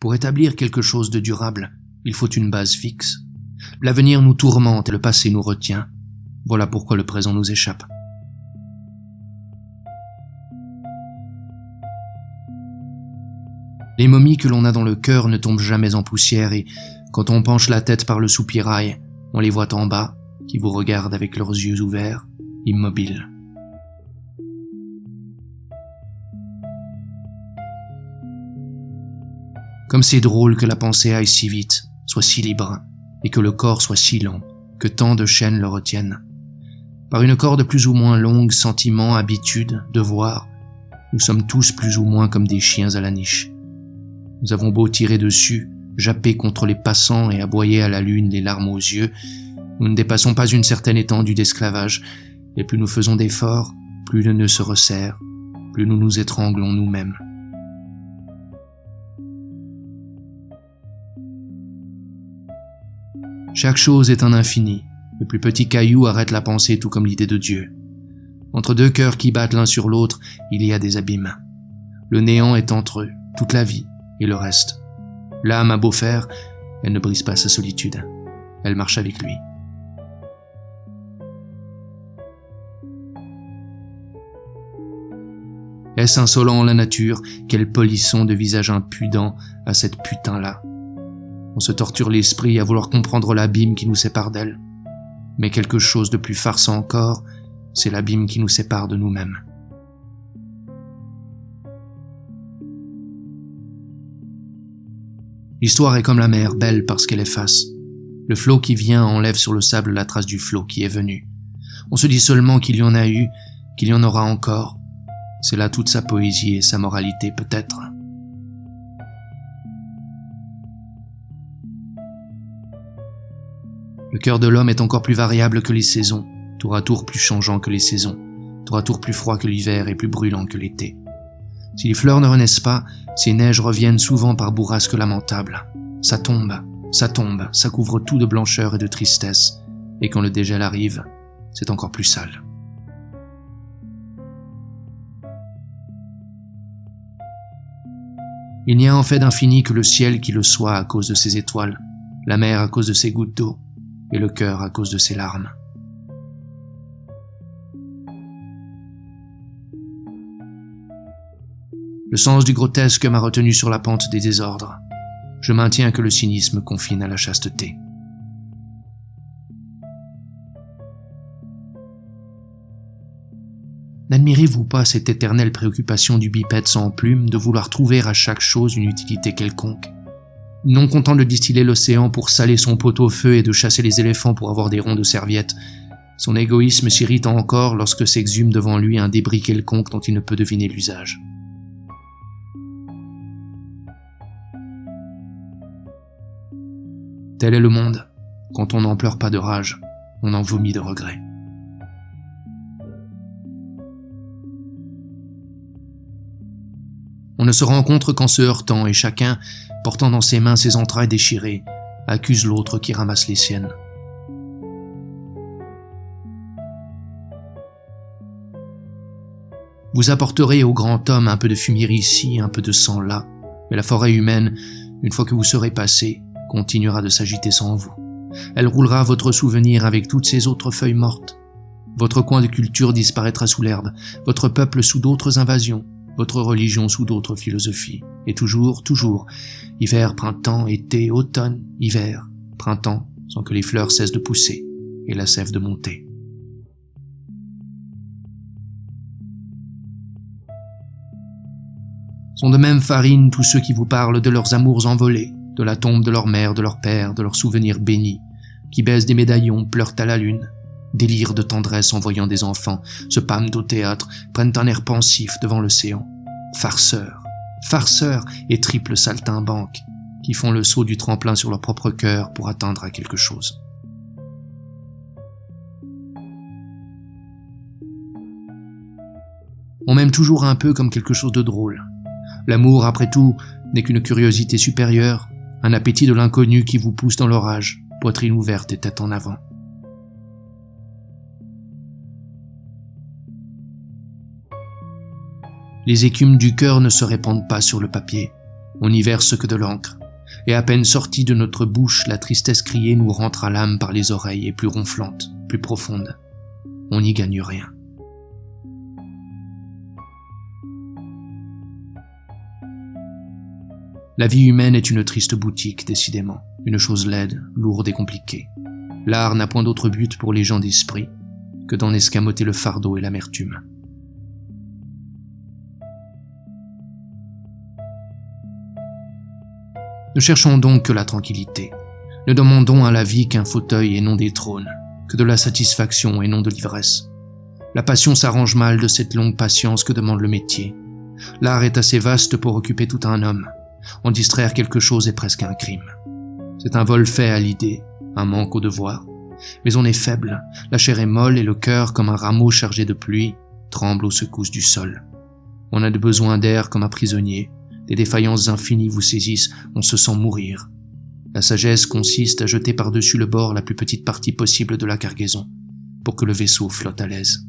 Pour établir quelque chose de durable, il faut une base fixe. L'avenir nous tourmente et le passé nous retient. Voilà pourquoi le présent nous échappe. Les momies que l'on a dans le cœur ne tombent jamais en poussière et, quand on penche la tête par le soupirail, on les voit en bas, qui vous regardent avec leurs yeux ouverts, immobiles. Comme c'est drôle que la pensée aille si vite, soit si libre, et que le corps soit si lent, que tant de chaînes le retiennent. Par une corde plus ou moins longue, sentiment, habitude, devoir, nous sommes tous plus ou moins comme des chiens à la niche. Nous avons beau tirer dessus, japper contre les passants et aboyer à la lune les larmes aux yeux, nous ne dépassons pas une certaine étendue d'esclavage, et plus nous faisons d'efforts, plus le nœud se resserre, plus nous nous étranglons nous-mêmes. Chaque chose est un infini. Le plus petit caillou arrête la pensée tout comme l'idée de Dieu. Entre deux cœurs qui battent l'un sur l'autre, il y a des abîmes. Le néant est entre eux, toute la vie et le reste. L'âme a beau faire, elle ne brise pas sa solitude. Elle marche avec lui. Est-ce insolent la nature, quel polisson de visage impudent à cette putain-là? On se torture l'esprit à vouloir comprendre l'abîme qui nous sépare d'elle. Mais quelque chose de plus farceur encore, c'est l'abîme qui nous sépare de nous-mêmes. L'histoire est comme la mer, belle parce qu'elle efface. Le flot qui vient enlève sur le sable la trace du flot qui est venu. On se dit seulement qu'il y en a eu, qu'il y en aura encore. C'est là toute sa poésie et sa moralité peut-être. Le cœur de l'homme est encore plus variable que les saisons, tour à tour plus changeant que les saisons, tour à tour plus froid que l'hiver et plus brûlant que l'été. Si les fleurs ne renaissent pas, ces neiges reviennent souvent par bourrasques lamentables. Ça tombe, ça couvre tout de blancheur et de tristesse, et quand le dégel arrive, c'est encore plus sale. Il n'y a en fait d'infini que le ciel qui le soit à cause de ses étoiles, la mer à cause de ses gouttes d'eau, et le cœur à cause de ses larmes. Le sens du grotesque m'a retenu sur la pente des désordres. Je maintiens que le cynisme confine à la chasteté. N'admirez-vous pas cette éternelle préoccupation du bipède sans plume de vouloir trouver à chaque chose une utilité quelconque? Non content de distiller l'océan pour saler son pot au feu et de chasser les éléphants pour avoir des ronds de serviettes, son égoïsme s'irrite encore lorsque s'exhume devant lui un débris quelconque dont il ne peut deviner l'usage. Tel est le monde. Quand on n'en pleure pas de rage, on en vomit de regret. On ne se rencontre qu'en se heurtant et chacun, portant dans ses mains ses entrailles déchirées, accuse l'autre qui ramasse les siennes. Vous apporterez au grand homme un peu de fumier ici, un peu de sang là, mais la forêt humaine, une fois que vous serez passé, continuera de s'agiter sans vous. Elle roulera votre souvenir avec toutes ces autres feuilles mortes. Votre coin de culture disparaîtra sous l'herbe, votre peuple sous d'autres invasions, votre religion sous d'autres philosophies. Et toujours, hiver, printemps, été, automne, hiver, printemps, sans que les fleurs cessent de pousser et la sève de monter. Sont de même farine tous ceux qui vous parlent de leurs amours envolés, de la tombe de leur mère, de leur père, de leurs souvenirs bénis, qui baissent des médaillons, pleurent à la lune, délirent de tendresse en voyant des enfants, se pâment au théâtre, prennent un air pensif devant l'océan. Farceurs et triples saltimbanques, qui font le saut du tremplin sur leur propre cœur pour atteindre à quelque chose. On m'aime toujours un peu comme quelque chose de drôle. L'amour, après tout, n'est qu'une curiosité supérieure, un appétit de l'inconnu qui vous pousse dans l'orage, poitrine ouverte et tête en avant. Les écumes du cœur ne se répandent pas sur le papier. On n'y verse que de l'encre, et à peine sortie de notre bouche, la tristesse criée nous rentre à l'âme par les oreilles et plus ronflante, plus profonde. On n'y gagne rien. La vie humaine est une triste boutique, décidément, une chose laide, lourde et compliquée. L'art n'a point d'autre but pour les gens d'esprit que d'en escamoter le fardeau et l'amertume. Ne cherchons donc que la tranquillité. Ne demandons à la vie qu'un fauteuil et non des trônes, que de la satisfaction et non de l'ivresse. La passion s'arrange mal de cette longue patience que demande le métier. L'art est assez vaste pour occuper tout un homme. En distraire quelque chose est presque un crime. C'est un vol fait à l'idée, un manque au devoir. Mais on est faible, la chair est molle et le cœur, comme un rameau chargé de pluie, tremble aux secousses du sol. On a de besoin d'air comme un prisonnier. Des défaillances infinies vous saisissent, on se sent mourir. La sagesse consiste à jeter par-dessus le bord la plus petite partie possible de la cargaison, pour que le vaisseau flotte à l'aise.